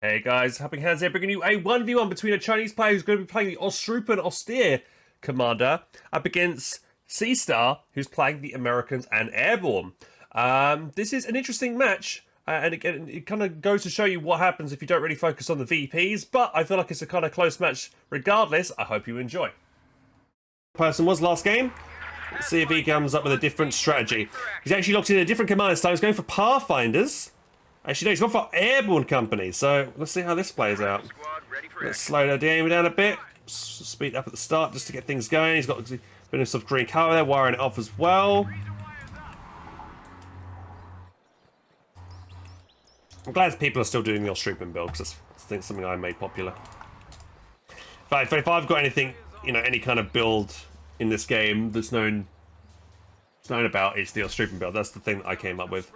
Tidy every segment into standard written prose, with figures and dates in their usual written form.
Hey guys, HelpingHans here, bringing you a 1v1 between a Chinese player who's going to be playing the Ostheer commander up against C-Star, who's playing the Americans and Airborne. This is an interesting match, and again, it kind of goes to show you what happens if you don't really focus on the VPs, but I feel like it's a kind of close match regardless. I hope you enjoy. Person was last game. Let's see if he comes up with a different strategy. He's actually locked in a different commander style. He's going for Pathfinders. Actually, no, he's gone for Airborne Company, so let's see how this plays out. Let's slow the game down a bit. Speed up at the start just to get things going. He's got a bit of some green cover there, wiring it off as well. I'm glad people are still doing the Ostheer build, because that's something I made popular. If I've got anything, you know, any kind of build in this game that's known about, it's the Ostheer build. That's the thing that I came up with.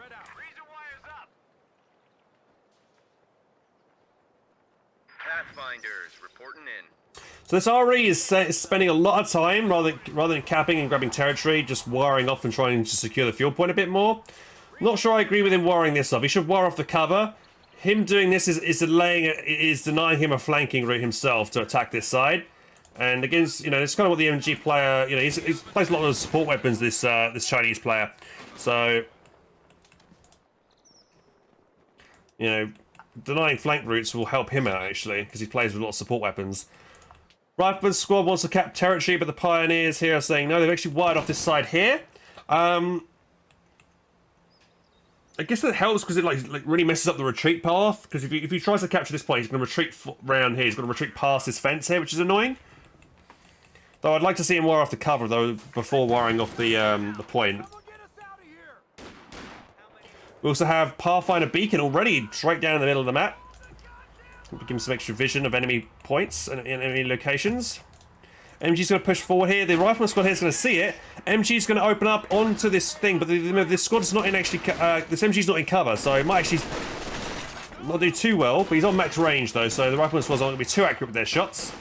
Reporting in. So this RE is spending a lot of time, rather than capping and grabbing territory, just wiring off and trying to secure the fuel point a bit more. Not sure I agree with him wiring this off. He should wire off the cover. Him doing this is denying him a flanking route himself to attack this side. And against, you know, it's kind of what the MG player, you know, he's plays a lot of support weapons, this Chinese player. So, you know, denying flank routes will help him out, actually, because he plays with a lot of support weapons. Rifleman squad wants to cap territory, but the Pioneers here are saying no, they've actually wired off this side here. I guess that helps because it like really messes up the retreat path, because if he tries to capture this point, he's going to retreat round here, he's going to retreat past this fence here, which is annoying. Though I'd like to see him wire off the cover, though, before wiring off the point. We also have Pathfinder Beacon already straight down in the middle of the map. Give him some extra vision of enemy points and enemy locations. MG's going to push forward here. The Rifleman squad here is going to see it. MG's going to open up onto this thing, but this squad's not in actually. This MG's not in cover, so it might actually not do too well. But he's on max range though, so the Rifleman squad's not going to be too accurate with their shots.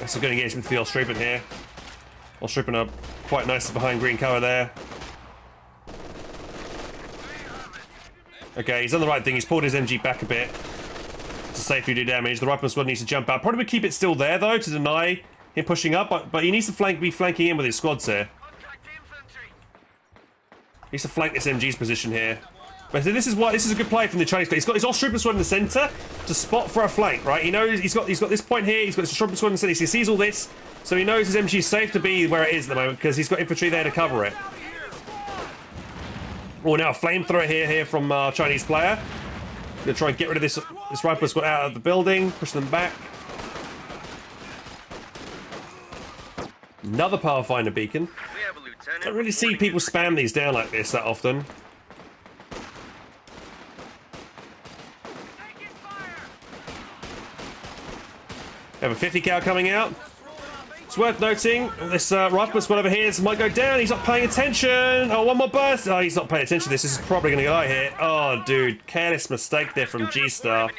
That's a good engagement for the Ostheer here. Ostheer are quite nice behind green cover there. Okay, he's done the right thing. He's pulled his MG back a bit to safely do damage. The Rifleman squad needs to jump out. Probably would keep it still there, though, to deny him pushing up. But he needs to be flanking in with his squads here. He needs to flank this MG's position here. But this is a good play from the Chinese player. He's got his Ostheer squad in the centre to spot for a flank, right? He knows he's got this point here. He's got his Ostheer squad in the centre. He sees all this, so he knows his MG is safe to be where it is at the moment because he's got infantry there to cover it. Oh, now a flamethrower here from our Chinese player. Gonna try and get rid of this Rifleman squad out of the building, push them back. Another Pathfinder beacon. I don't really see people spam these down like this that often. We have a 50 cal coming out. It's worth noting, this Rifleman squad over here might go down. He's not paying attention. Oh, one more burst. Oh, he's not paying attention to this. This is probably going to go out here. Oh, dude. Careless mistake there from G-Star.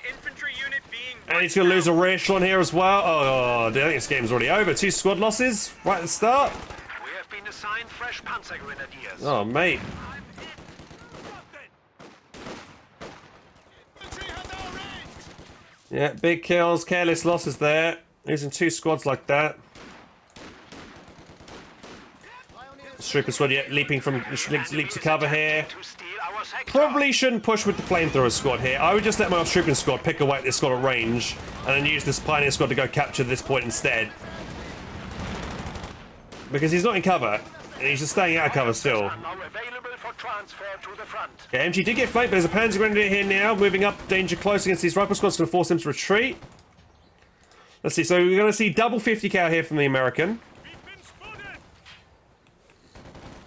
And he's going to lose a rear echelon here as well. Oh, dude, I think this game's already over. 2 squad losses right at the start. We have been assigned fresh Panzer Grenadiers. Oh, mate. Yeah, big kills, careless losses there. Losing 2 squads like that. Stripper squad yet leaping from leap to cover here. Probably shouldn't push with the flamethrower squad here. I would just let my Ostheer squad pick away at this squad at range and then use this Pioneer squad to go capture this point instead. Because he's not in cover. And he's just staying out of cover still. Okay, MG did get flanked, but there's a Panzer Grenadier here now, moving up, danger close against these Rifle squads, going to force him to retreat. Let's see, so we're going to see double 50 cal here from the American.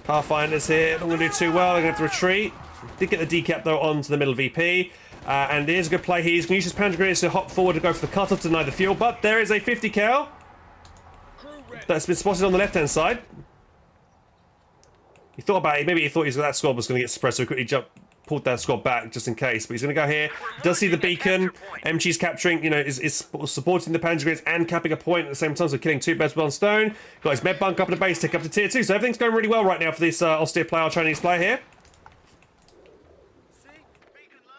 Pathfinders here, not going to do too well, they're going to have to retreat. Did get the decap though onto the middle VP. And here's a good play here, he's going to use his Panzer Grenadiers to hop forward to go for the cutoff to deny the fuel, but there is a 50 cal that's been spotted on the left hand side. He thought about it, maybe he thought that squad was going to get suppressed, so he quickly pulled that squad back just in case. But he's going to go here. He does see the beacon. MG's capturing, you know, is supporting the Panzer Grenadiers and capping a point at the same time, so killing 2 birds with 1 stone. Got his med bunk up in the base, take up to tier 2. So everything's going really well right now for this Ostheer player, Chinese player here.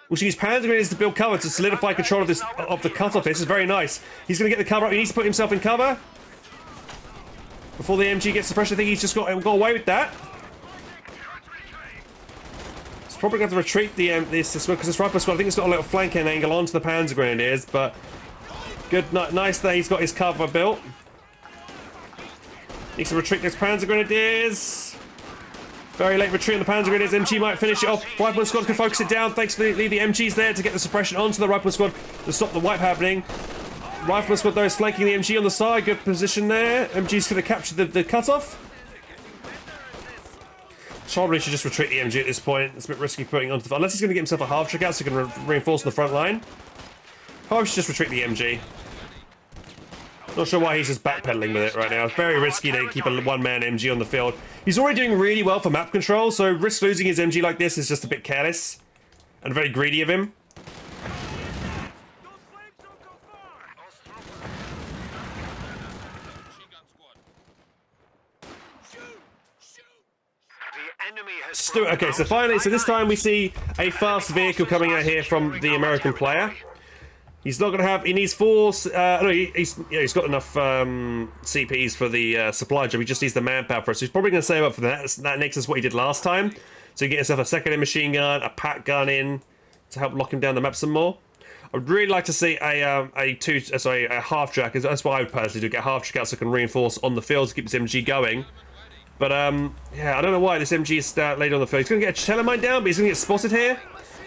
We should use Panzer grenades to build cover to solidify control of this the cutoff. This is very nice. He's going to get the cover up. He needs to put himself in cover before the MG gets the pressure. I think he's just got away with that. He's probably going to have to retreat this because this rifle squad. I think it's got a little flanking angle onto the Panzer grenadiers, but good, nice that he's got his cover built. Needs to retreat those Panzer grenadiers. Very late retreat on the Panzer Grenadiers. MG might finish it off. Rifleman squad can focus it down. Thankfully, the MG's there to get the suppression onto the Rifleman squad to stop the wipe happening. Rifleman squad, though, is flanking the MG on the side. Good position there. MG's going to capture the cutoff. Probably should just retreat the MG at this point. It's a bit risky putting onto the... Unless he's going to get himself a half trick out so he can reinforce on the front line. Probably should just retreat the MG. Not sure why he's just backpedaling with it right now. It's very risky to keep a one-man MG on the field. He's already doing really well for map control, so risk losing his MG like this is just a bit careless and very greedy of him. Okay, so finally, this time we see a fast vehicle coming out here from the American player. He's not going to have... He needs 4... no, he's got enough CPs for the supply job. He just needs the manpower for it. So he's probably going to save up for that. That next is what he did last time. So you get yourself a second-hand machine gun, a pack gun in to help lock him down the map some more. I'd really like to see a half track. That's what I would personally do. Get a half track out so I can reinforce on the field to keep this MG going. But yeah, I don't know why this MG is laid on the field. He's going to get a telemine down, but he's going to get spotted here.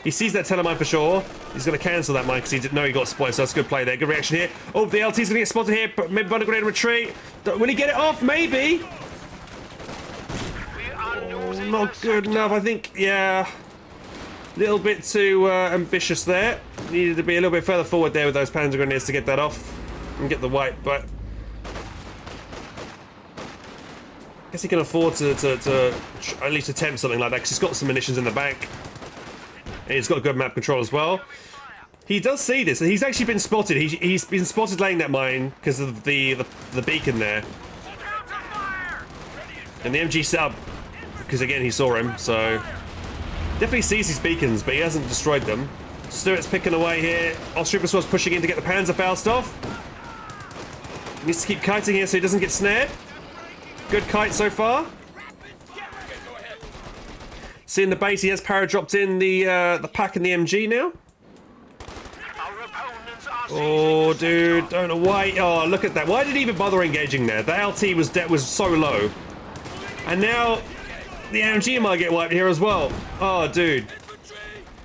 He sees that telemine for sure. He's going to cancel that mine because he didn't know he got spotted, so that's a good play there. Good reaction here. Oh, the LT's going to get spotted here, but maybe Bunny grenade retreat. Will he get it off? Maybe. Oh, not good enough, I think. Yeah. A little bit too ambitious there. Needed to be a little bit further forward there with those Panzer grenades to get that off and get the wipe, but I guess he can afford to at least attempt something like that because he's got some munitions in the bank. And he's got good map control as well. He does see this. He's actually been spotted. He's been spotted laying that mine because of the beacon there. And the MG set up because again he saw him. So definitely sees these beacons, but he hasn't destroyed them. Stewart's picking away here. Ostheer squad's pushing in to get the Panzerfaust off. He needs to keep kiting here so he doesn't get snared. Good kite so far. Seeing the base, he has power dropped in the pack and the MG now. Oh, dude, don't know why. Oh, look at that. Why did he even bother engaging there? The LT was so low. And now the MG might get wiped here as well. Oh, dude.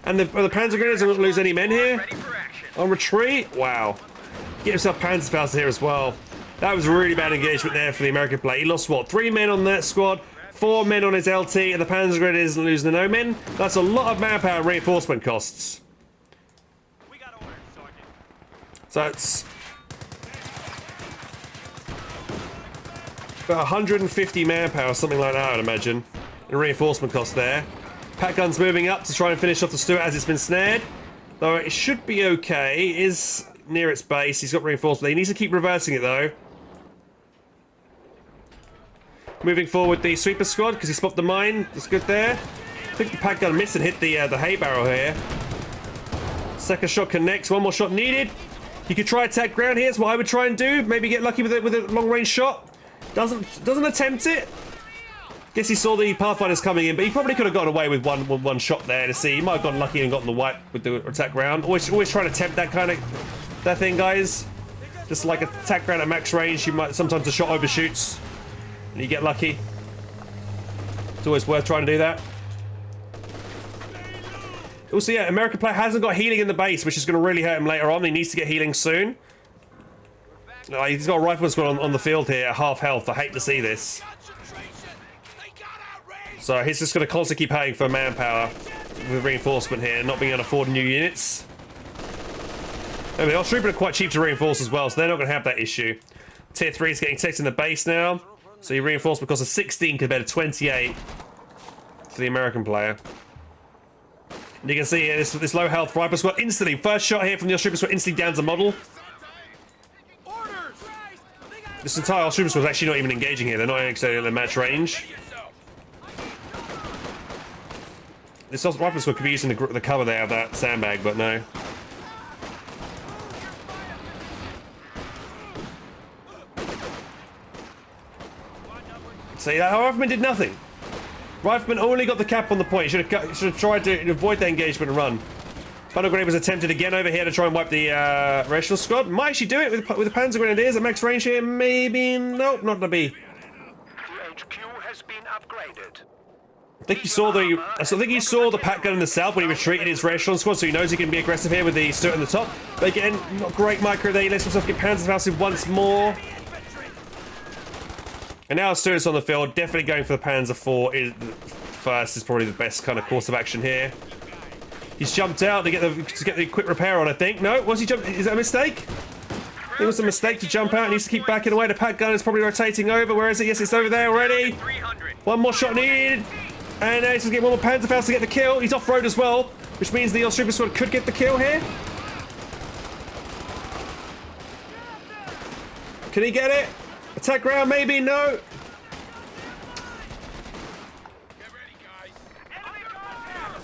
And the Panzer Grenadiers don't lose any men here. On retreat. Wow. Get himself Panzerfaust here as well. That was a really bad engagement there for the American play. He lost, what, 3 men on that squad? 4 men on his LT, and the Panzer Grenadiers isn't losing no men. That's a lot of manpower and reinforcement costs. So it's about 150 manpower, something like that, I'd imagine. And reinforcement cost there. Pack gun's moving up to try and finish off the Stuart as it's been snared. Though it should be okay. It is near its base. He's got reinforcement. He needs to keep reversing it though. Moving forward the sweeper squad because he spotted the mine. That's good there. I think the pack gun missed and hit the hay barrel here. Second shot connects. One more shot needed. He could try attack ground here. That's what I would try and do. Maybe get lucky with a long range shot. Doesn't attempt it. Guess he saw the Pathfinders coming in, but he probably could have gotten away with one shot there to see. He might have gotten lucky and gotten the wipe with the attack ground. Always trying to tempt that thing, guys. Just like attack ground at max range. You might sometimes the shot overshoots. And you get lucky. It's always worth trying to do that. Also, yeah, American player hasn't got healing in the base, which is going to really hurt him later on. He needs to get healing soon. He's got a rifleman squad on the field here at half health. I hate to see this. So he's just going to constantly keep paying for manpower with reinforcement here, not being able to afford new units. And the Ostheer are quite cheap to reinforce as well, so they're not going to have that issue. Tier 3 is getting teched in the base now. So you reinforce because of 16 compared to 28 for the American player. And you can see here this low health Viper squad instantly. First shot here from the Ostheer squad instantly downs the model. This entire Ostheer squad is actually not even engaging here. They're not actually in the match range. This rifle squad could be using the cover there of that sandbag, but no. See, that Rifleman did nothing. Rifleman only got the cap on the point. Should have tried to avoid that engagement and run. Bundle Grenade was attempted again over here to try and wipe the Rational Squad. Might actually do it with the Panzer Grenadiers at max range here. Maybe. Nope, not gonna be. The HQ has been upgraded. I think you saw the Pat gun in the south when he retreated his Rational Squad, so he knows he can be aggressive here with the Stuart in the top. But again, not great micro there. He lets himself get Panzerfaust once more. And now Stuart's on the field, definitely going for the Panzer IV first is probably the best kind of course of action here. He's jumped out to get the quick repair on, I think. No, was he jumped? Is that a mistake? I think it was a mistake to jump out. He needs to keep backing away. The Pat gun is probably rotating over. Where is it? Yes, it's over there already. 300. One more shot needed. And now he's going to get one more Panzerfaust to get the kill. He's off-road as well, which means the Super Squad could get the kill here. Can he get it? Attack ground, maybe? No. Get ready, guys. Enemy fire!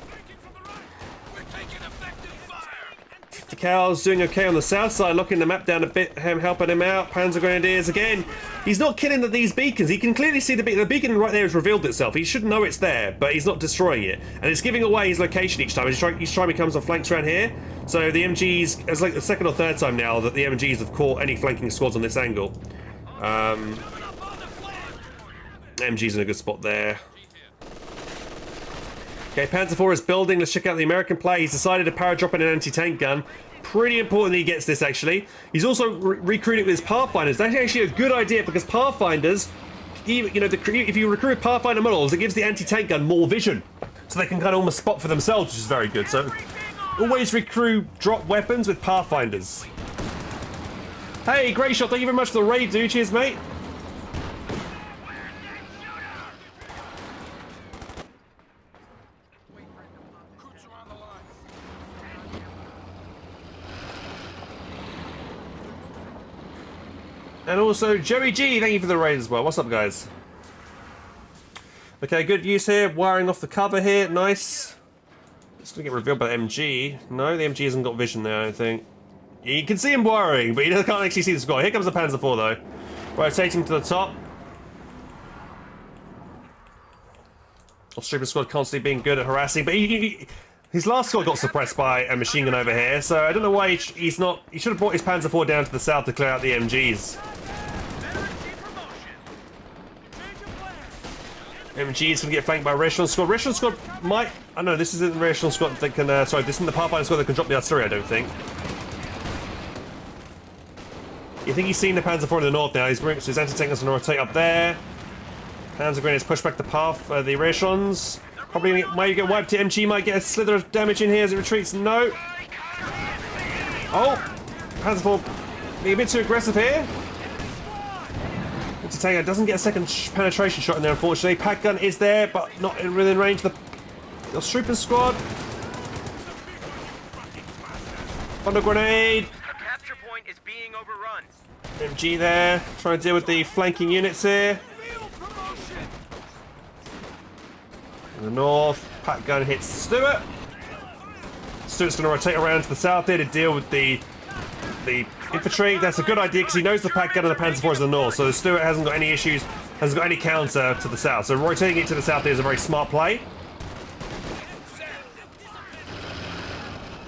We're taking effective fire. The Cow's doing okay on the south side, locking the map down a bit, helping him out. Panzer Grenadiers again. He's not killing these beacons. He can clearly see the beacon right there has revealed itself. He should know it's there, but he's not destroying it. And it's giving away his location each time. Each time he comes on flanks around here. So the MGs, it's like the second or third time now that the MGs have caught any flanking squads on this angle. MG's in a good spot there. Okay, Panzer IV is building. Let's check out the American play. He's decided to power drop in an anti-tank gun. Pretty important that he gets this, actually. He's also recruited with his Pathfinders. That's actually a good idea because Pathfinders, if you recruit Pathfinder models, it gives the anti-tank gun more vision. So they can kind of almost spot for themselves, which is very good. So always recruit drop weapons with Pathfinders. Hey, great shot. Thank you very much for the raid, dude. Cheers, mate. And also, Joey G, thank you for the raid as well. What's up, guys? Okay, good use here. Wiring off the cover here. Nice. It's going to get revealed by the MG. No, the MG hasn't got vision there, I don't think. You can see him wiring, but he can't actually see the squad. Here comes the Panzer IV, though. Rotating to the top. Austrian squad constantly being good at harassing, but his last squad got suppressed by a machine gun over here, so I don't know why he's not... He should have brought his Panzer IV down to the south to clear out the MGs. MG's gonna get flanked by Rational Squad. Rational Squad might... I don't know, this isn't the Rational Squad that can... sorry, this isn't the Pathfinder Squad that can drop the artillery, I don't think. You think he's seen the Panzer IV in the north now. So his anti-tank is going to rotate up there. Panzer Grenadiers push back the path. The Rations. Probably might get wiped. MG might get a slither of damage in here as it retreats. No. Oh! Panzer IV being a bit too aggressive here. Anti-tank doesn't get a second penetration shot in there, unfortunately. Pack gun is there, but not within range. The Strooper squad. Bundle grenade. Is being overrun. MG there, trying to deal with the flanking units here. In the north, Pat gun hits Stuart. Stuart's going to rotate around to the south there to deal with the infantry. That's a good idea because he knows the Pat gun and the Panzer IV is in the north, so the Stuart hasn't got any issues, hasn't got any counter to the south. So rotating it to the south there is a very smart play.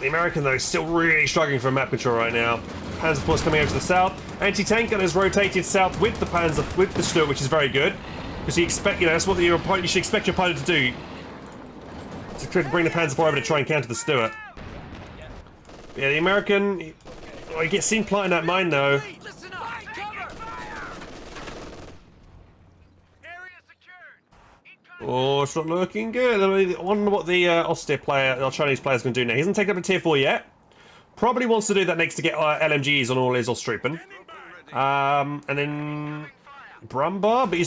The American, though, is still really struggling for map control right now. Panzer IV coming over to the south. Anti-tank gun has rotated south with the Stuart, which is very good. Because you expect, that's what you should expect your opponent to do. To bring the Panzer IV over to try and counter the Stuart. Yeah, the American, he gets seen planting that mine though. Oh, it's not looking good. I wonder what the Ostheer player, our Chinese player, is going to do now. He hasn't taken up a tier 4 yet. Probably wants to do that next to get LMGs on all his Ostroupen. And then Brumbar, but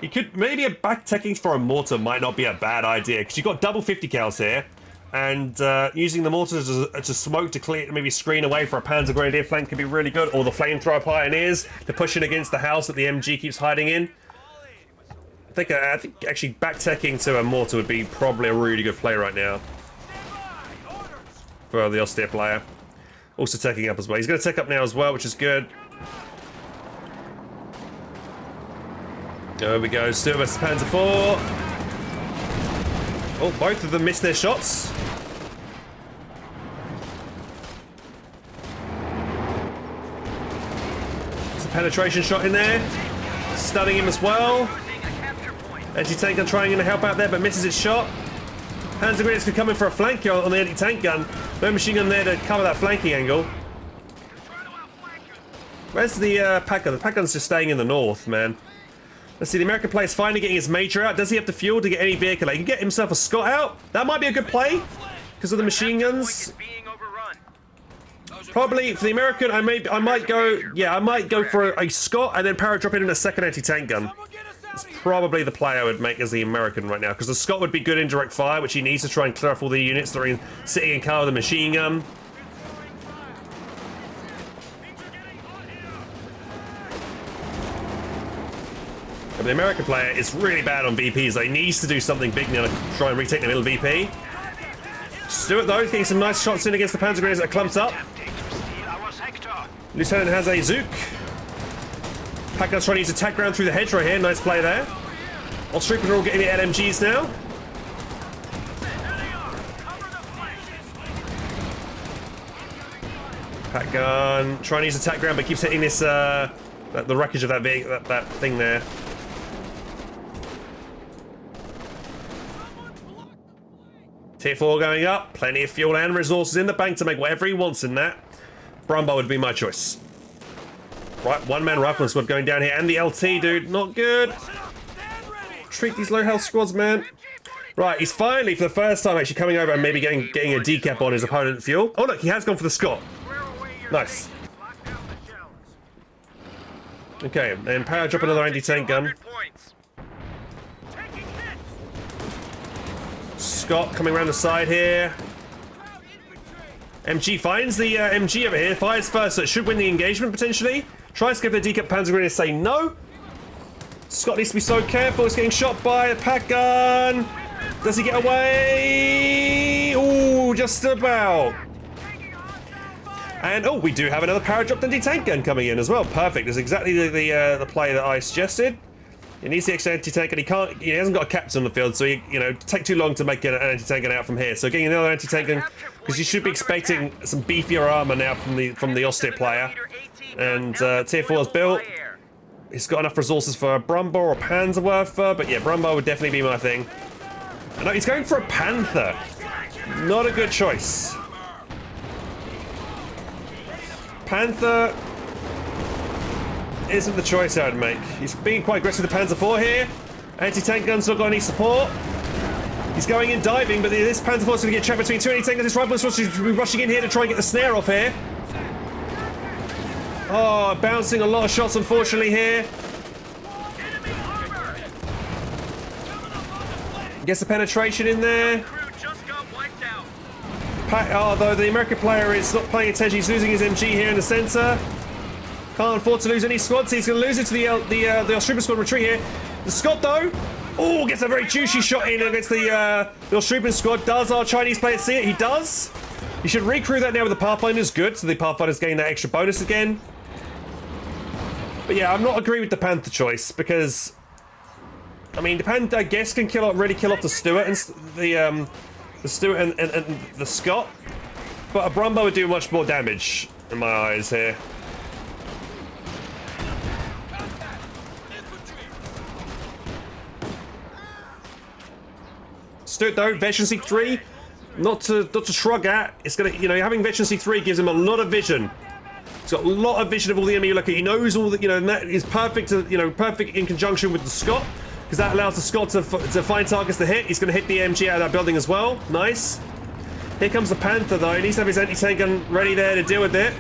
he could maybe a back teching for a mortar might not be a bad idea because you've got double 50 cals here, and using the mortars to smoke to clear, maybe screen away for a Panzer Grenadier flank could be really good, or the flamethrower pioneers to push in against the house that the MG keeps hiding in. think actually back-teching to a mortar would be probably a really good play right now for the Ostheer player. Also teching up as well. He's going to tech up now as well, which is good. There we go. Stuart versus Panzer IV. Oh, both of them missed their shots. There's a penetration shot in there. Stunning him as well. Anti-tank gun trying to help out there, but misses its shot. Panzer grenades could come in for a flank kill on the anti-tank gun. No machine gun there to cover that flanking angle. Where's the pack gun? The pack gun's just staying in the north, man. Let's see, the American player's finally getting his major out. Does he have the fuel to get any vehicle? He can get himself a Scott out. That might be a good play because of the machine guns. Probably for the American, I might go for a Scott and then power drop in a second anti-tank gun. It's probably the play I would make as the American right now, because the Scott would be good in direct fire, which he needs to try and clear off all the units that are sitting in car with a machine gun. But the American player is really bad on VPs. They needs to do something big now to try and retake the middle VP. Stuart, though, is getting some nice shots in against the Panzer grenades that are clumped up. Lieutenant has a Zook. Packard's trying to use attack ground through the hedge right here. Nice play there. Ostheer are all getting the LMGs now. Pack gun trying to use attack ground, but keeps hitting this the wreckage of that thing there. Tier 4 going up. Plenty of fuel and resources in the bank to make whatever he wants in that. Brumbo would be my choice. Right, one-man rifleman squad going down here. And the LT, dude. Not good. Treat these low-health squads, man. Right, he's finally, for the first time, actually coming over and maybe getting a decap on his opponent fuel. Oh, look, he has gone for the Scott. Nice. Okay, then power drop another anti-tank gun. Scott coming around the side here. MG finds the MG over here, fires first, so it should win the engagement potentially. Tries to give the decap Panzer grenade, say no. Scott needs to be so careful, he's getting shot by a pack gun. Does he get away? Ooh, just about. And oh, we do have another power dropped anti-tank gun coming in as well. Perfect. That's exactly the play that I suggested. He needs the extra anti-tank, and he hasn't got a captain on the field, so take too long to make an anti-tank gun out from here. So getting another anti-tank gun, because you should be expecting some beefier armor now from the Ostheer player. And Tier 4 is built. He's got enough resources for a Brumbo or a Panzerwerfer, but yeah, Brumbo would definitely be my thing. No, he's going for a Panther. Not a good choice. Panther isn't the choice I would make. He's being quite aggressive with the Panzer IV here. Anti-tank gun's not got any support. He's going in diving, but this Panzer IV is going to get trapped between two anti-tank guns. This rifleman's supposed to be rushing in here to try and get the snare off here. Oh, bouncing a lot of shots, unfortunately, here. Gets the penetration in there. Although the American player is not paying attention, he's losing his MG here in the center. Can't afford to lose any squads. He's going to lose it to the Ostheer squad retreat here. The Scott, though, oh, gets a very juicy shot in against the Ostheer squad. Does our Chinese player see it? He does. He should recrew that now with the Pathfinder's good, so the Pathfinder's getting that extra bonus again. But yeah, I'm not agreeing with the Panther choice, because I mean, the Panther, I guess, can really kill off the Stuart and the Stuart and the Scott, but a Brumbo would do much more damage in my eyes here. Stuart, though, Veterancy 3, not to shrug at. It's gonna, having Veterancy 3 gives him a lot of vision. He's got a lot of vision of all the enemy you look at. He knows all the, and that is perfect. Perfect in conjunction with the Scott, because that allows the Scott to find targets to hit. He's going to hit the MG out of that building as well. Nice. Here comes the Panther, though. He needs to have his anti-tank gun ready there to deal with it.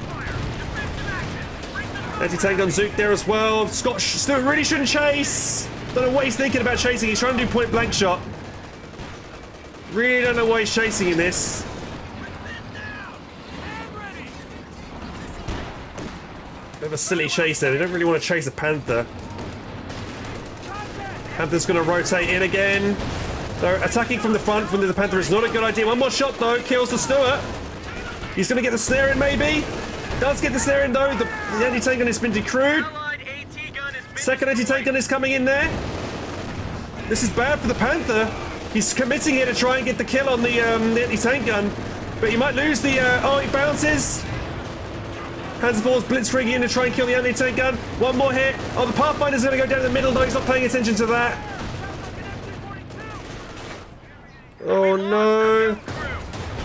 Anti-tank gun Zook there as well. Scott still really shouldn't chase. Don't know what he's thinking about chasing. He's trying to do point blank shot. Really don't know why he's chasing in this. Bit of a silly chase there. They don't really want to chase a Panther. Panther's going to rotate in again. So attacking from the front from the Panther is not a good idea. One more shot though, kills the Stuart. He's going to get the snare in maybe. Does get the snare in though. The anti-tank gun has been decrewed. Second anti-tank gun is coming in there. This is bad for the Panther. He's committing here to try and get the kill on the anti-tank gun. But he might lose the... oh, he bounces. Hands and Falls blitzkrieg in to try and kill the anti-tank gun. One more hit. Oh, the Pathfinder's going to go down the middle though. He's not paying attention to that. Oh no.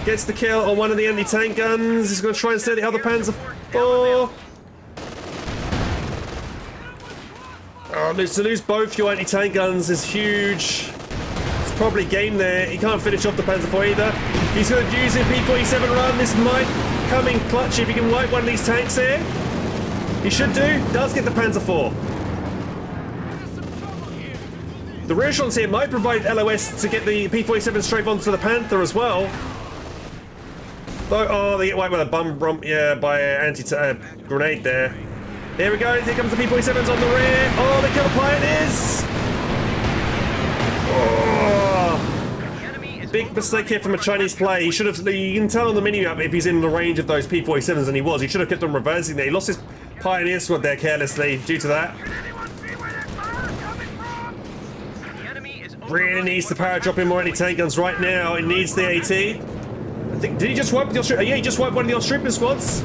Gets the kill on one of the anti-tank guns. He's going to try and steal the other Panzer IV. Oh, to lose both your anti-tank guns is huge. It's probably game there. He can't finish off the Panzer IV either. He's going to use a P-47 run. This might come in clutch if he can wipe one of these tanks here. He should do. Does get the Panzer IV. The rear shots here might provide LOS to get the P-47 straight onto the Panther as well. Though, oh, they get wiped with a by an anti-grenade there. Here we go, here comes the P-47s on the rear. Oh, they kill the Pioneers! Oh. Big mistake here from a Chinese player. He should have, you can tell on the mini-map if he's in the range of those P-47s, and he was. He should have kept on reversing there. He lost his Pioneer squad there carelessly due to that. Really needs to power drop in more anti-tank guns right now. It needs the AT. I think, did he just wipe the Ostheer? Yeah, he just wiped one of the Ostheer squads.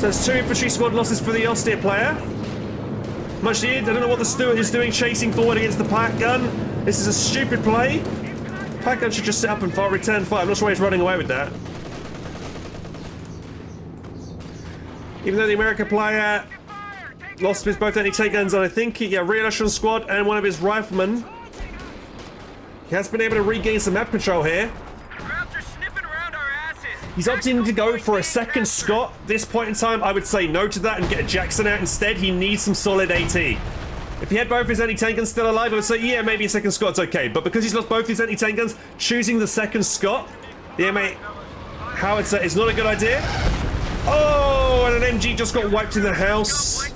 So that's 2 infantry squad losses for the Ostheer player. Much needed. I don't know what the Stuart is doing, chasing forward against the Pack gun. This is a stupid play. Pack gun should just sit up and fire, return fire. I'm not sure why he's running away with that. Even though the American player lost his both anti-tank guns, and I think rear echelon squad and one of his riflemen. He has been able to regain some map control here. He's opting to go for a second Scott. This point in time, I would say no to that and get a Jackson out instead. He needs some solid AT. If he had both his anti-tank guns still alive, I would say, yeah, maybe a second Scott's okay. But because he's lost both his anti-tank guns, choosing the second Scott, the M8 howitzer is not a good idea. Oh, and an MG just got wiped in the house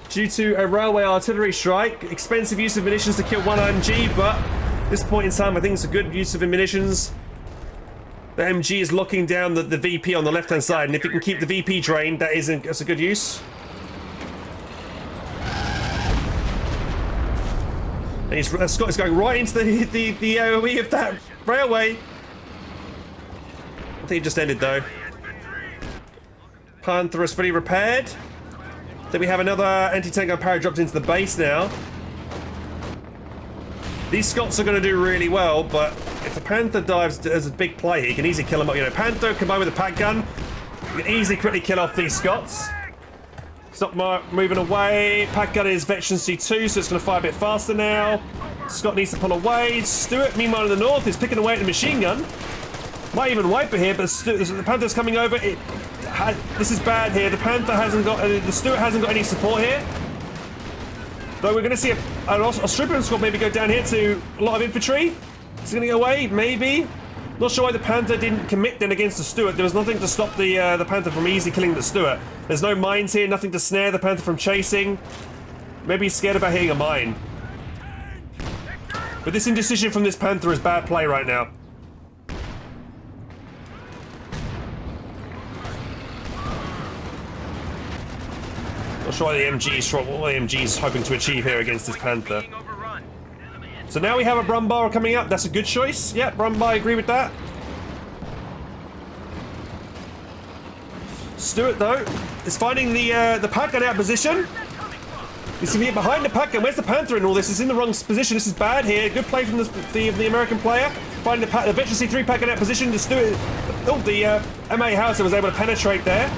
due to a railway artillery strike. Expensive use of munitions to kill one MG, but at this point in time, I think it's a good use of munitions. The MG is locking down the VP on the left-hand side, and if it can keep the VP drained, that's a good use. And Scott is going right into the AoE of that railway. I think it just ended though. Panther is fully repaired. Then we have another anti-tank gun power dropped into the base now. These Scots are going to do really well, but if the Panther dives as a big play, he can easily kill them up. You know, Panther combined with a Pack gun, you can easily quickly kill off these Scots. Stop moving away. Pack gun is veteran C2, so it's going to fire a bit faster now. Scott needs to pull away. Stuart, meanwhile, in the north, is picking away at the machine gun. Might even wipe it here, but the Panther's coming over. This is bad here. The Panther hasn't got, the Stuart hasn't got any support here. Though we're going to see a Austrian squad maybe go down here to a lot of infantry. Is he going to go away? Maybe. Not sure why the Panther didn't commit then against the Stuart. There was nothing to stop the Panther from easily killing the Stuart. There's no mines here, nothing to snare the Panther from chasing. Maybe he's scared about hitting a mine. But this indecision from this Panther is bad play right now. Not sure what the MG is hoping to achieve here against this Panther. So now we have a Brumbar coming up. That's a good choice. Yeah, Brumbar, I agree with that. Stuart, though, is finding the Pack gun out of position. He's going to get behind the Pack gun. Where's the Panther in all this? He's in the wrong position. This is bad here. Good play from the American player. Finding the veteran C3 Pack gun out of position. The Stuart, the MA howitzer was able to penetrate there.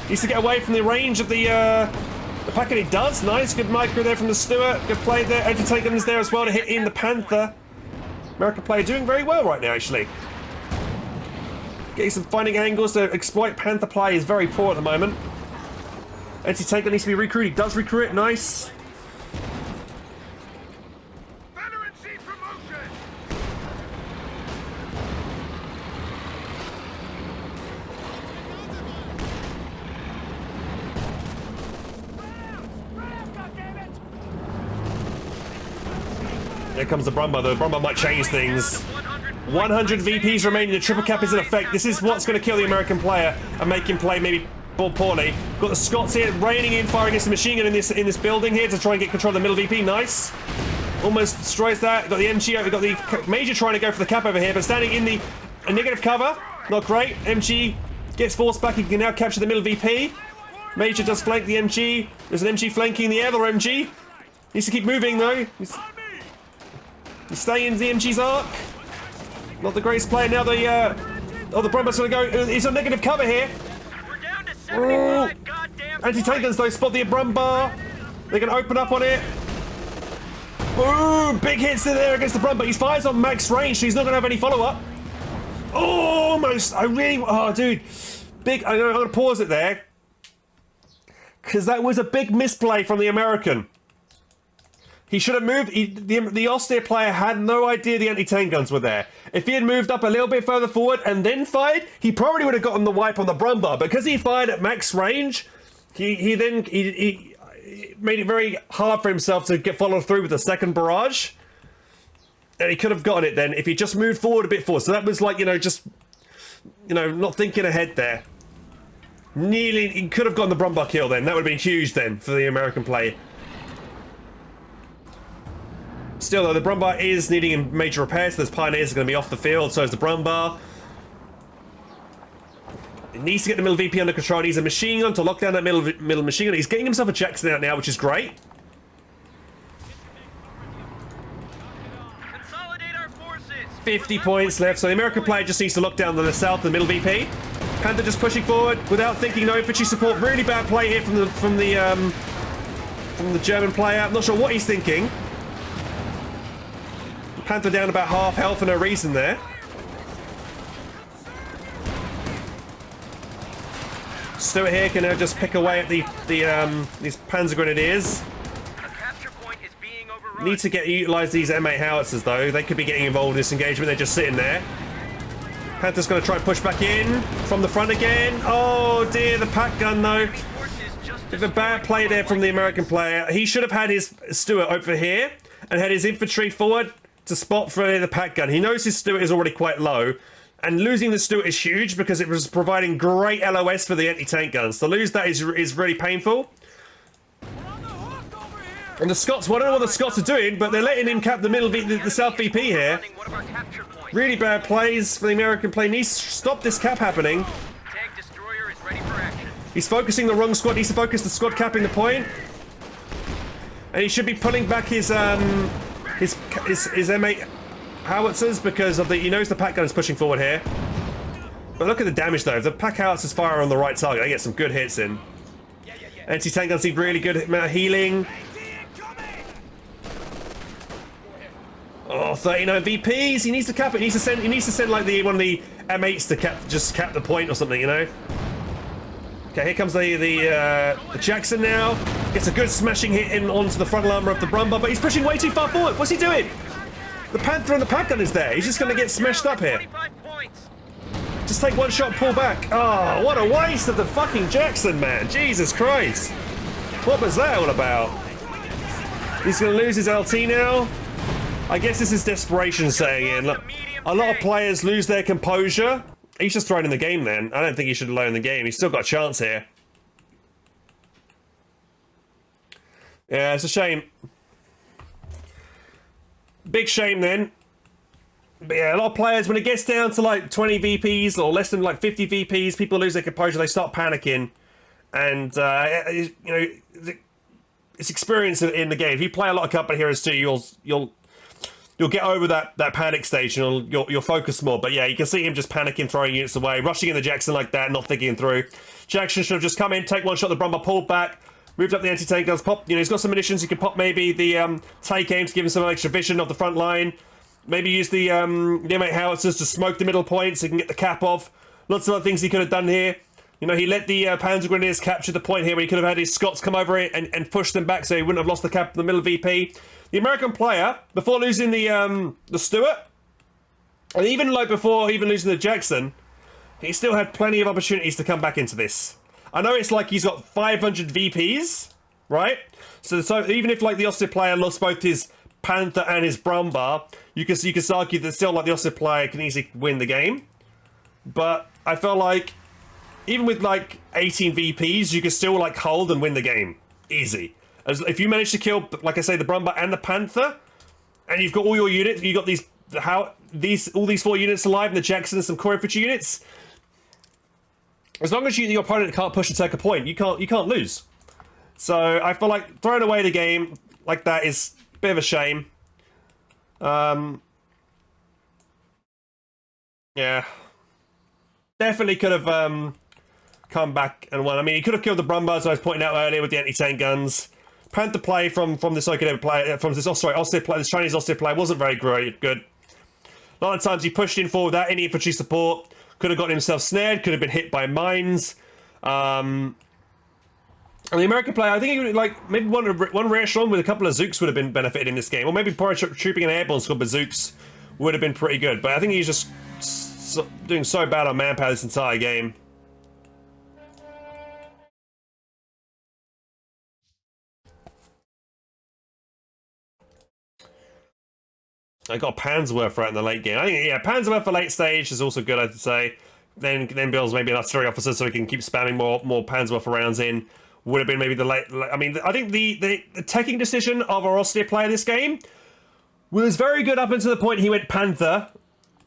Needs to get away from the range of the Pack gun. He does. Nice. Good micro there from the Stuart. Good play there. Anti-tank gun is there as well to hit in the Panther. American player doing very well right now, actually. Getting some finding angles to exploit Panther play is very poor at the moment. Anti-tank gun needs to be recruited. He does recruit it. Nice. there comes the Brumba. The Brumba might change things. 100 VPs remaining. The triple cap is in effect. This is what's going to kill the American player and make him play maybe poorly. Got the Scots here raining in, firing against the machine gun in this building here to try and get control of the middle VP. Nice. Almost destroys that. Got the MG. Got the Major trying to go for the cap over here, but standing in a negative cover. Not great. MG gets forced back. He can now capture the middle VP. Major does flank the MG. There's an MG flanking the other MG. Needs to keep moving though. He's staying in the MG's arc. Not the greatest player now. The Brumba's gonna go. He's on negative cover here. We're down to 75 goddamn Anti-tank guns though spot the Brumba. They're gonna open up on it. Boom! Big hits in there against the Brumba. He fires on max range, so he's not gonna have any follow-up. Oh, almost. Oh, dude. Big. I'm gonna pause it there because that was a big misplay from the American. He should have moved. The Ostheer player had no idea the anti-tank guns were there. If he had moved up a little bit further forward and then fired, he probably would have gotten the wipe on the Brumba. Because he fired at max range, he made it very hard for himself to get followed through with the second barrage. And he could have gotten it then if he just moved forward a bit forward. So that was like, not thinking ahead there. Nearly, he could have gotten the Brumba kill then. That would have been huge then for the American play. Still though, the Brumba is needing major repairs, so those Pioneers are going to be off the field, so is the Brumba. He needs to get the middle VP under control. He needs a machine gun to lock down that middle machine gun. He's getting himself a Jackson out now, which is great. Consolidate our forces. 50 points left, so the American player just needs to lock down the south, the middle VP. Panther just pushing forward without thinking, no infantry support. Really bad play here from the German player. I'm not sure what he's thinking. Panther down about half health for no reason there. Stewart here can now just pick away at these Panzer Grenadiers. A capture point is being overrun. Need to utilize these M8 howitzers though. They could be getting involved in this engagement. They're just sitting there. Panther's going to try and push back in from the front again. Oh dear, the pack gun though. Bit of a bad play there from the American player. He should have had his Stewart over here and had his infantry forward to spot for the pack gun. He knows his Stewart is already quite low, and losing the Stewart is huge because it was providing great LOS for the anti-tank guns. To lose that is really painful. And the Scots, well, I don't know what the Scots are doing, but they're letting him cap the South VP here. Really bad plays for the American play. Needs to stop this cap happening. Tank destroyer is ready for action. He's focusing the wrong squad. Needs to focus the squad capping the point. And he should be pulling back his M8 howitzers because of he knows the pack gun is pushing forward here. But look at the damage though. If the pack howitzers fire on the right target, they get some good hits in. Anti-tank guns need really good amount of healing. Oh, 39 VPs. He needs to cap it. He needs to send like one of the M8s to cap the point or something, Okay, here comes the Jackson now. Gets a good smashing hit in onto the frontal armor of the Brumba, but he's pushing way too far forward. What's he doing? The Panther and the pack gun is there. He's just going to get smashed up here. Just take one shot and pull back. Oh, what a waste of the fucking Jackson, man. Jesus Christ. What was that all about? He's going to lose his LT now. I guess this is desperation saying in. Look, a lot of players lose their composure. He's just thrown in the game then. I don't think he should have in the game. He's still got a chance here. Yeah, it's a shame. Big shame then. But yeah, a lot of players, when it gets down to like 20 VPs or less than like 50 VPs, people lose their composure. They start panicking. And, it's experience in the game. If you play a lot of company heroes too, you'll get over that panic stage and you'll focus more. But yeah, you can see him just panicking, throwing units away, rushing in the Jackson like that, not thinking through. Jackson should have just come in, take one shot, the Brumba pulled back, moved up the anti-tank guns, pop. He's got some munitions. He can pop maybe the take aim to give him some extra vision of the front line. Maybe use the M8 howitzers to smoke the middle point so he can get the cap off. Lots of other things he could have done here. He let the Panzer Grenadiers capture the point here where he could have had his Scots come over it and push them back so he wouldn't have lost the cap in the middle VP. The American player, before losing the Stewart, and even before losing the Jackson, he still had plenty of opportunities to come back into this. I know it's like he's got 500 VPs, right? So even if like the Ostheer player lost both his Panther and his Brumbar, you can argue that still like the Ostheer player can easily win the game. But I felt like even with like 18 VPs, you can still like hold and win the game easy. As if you manage to kill, like I say, the Brumbar and the Panther, and you've got all your units, you got all these 4 units alive, and the Jacksons, some core infantry units. As long as your opponent can't push and take a point, you can't lose. So I feel like throwing away the game like that is a bit of a shame. Yeah, definitely could have come back and won. I mean, he could have killed the Brumbars, as I was pointing out earlier, with the anti-tank guns. Panther play from this Ostheer player, this Chinese Ostheer player wasn't very good. A lot of times he pushed in forward without any infantry support. Could have gotten himself snared. Could have been hit by mines. And the American player, I think he would, like maybe one rear echelon with a couple of Zooks would have been benefited in this game, or maybe paratrooping an airborne squad with Zooks would have been pretty good. But I think he's just doing so bad on manpower this entire game. I got Panzerwerfer out in the late game. I think, yeah, Panzerwerfer late stage is also good, I'd say. Then builds maybe an artillery officer so he can keep spamming more Panzerwerfer rounds in. Would have been maybe the late... I mean, I think the taking decision of our Ostheer player this game was very good up until the point he went Panther.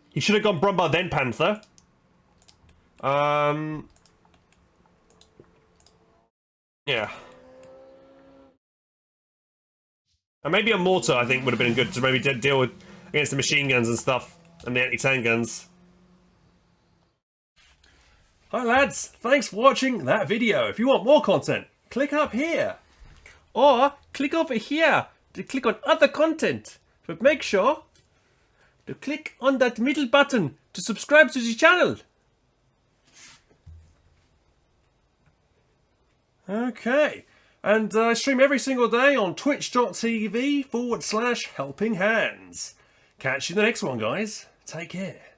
He should have gone Brumbar, then Panther. Yeah. And maybe a mortar, I think, would have been good to maybe deal with against the machine guns and stuff, and the anti-tank guns. Hi lads, thanks for watching that video. If you want more content, click up here. Or click over here to click on other content. But make sure to click on that middle button to subscribe to the channel. Okay. And I stream every single day on twitch.tv/HelpingHans. Catch you in the next one, guys. Take care.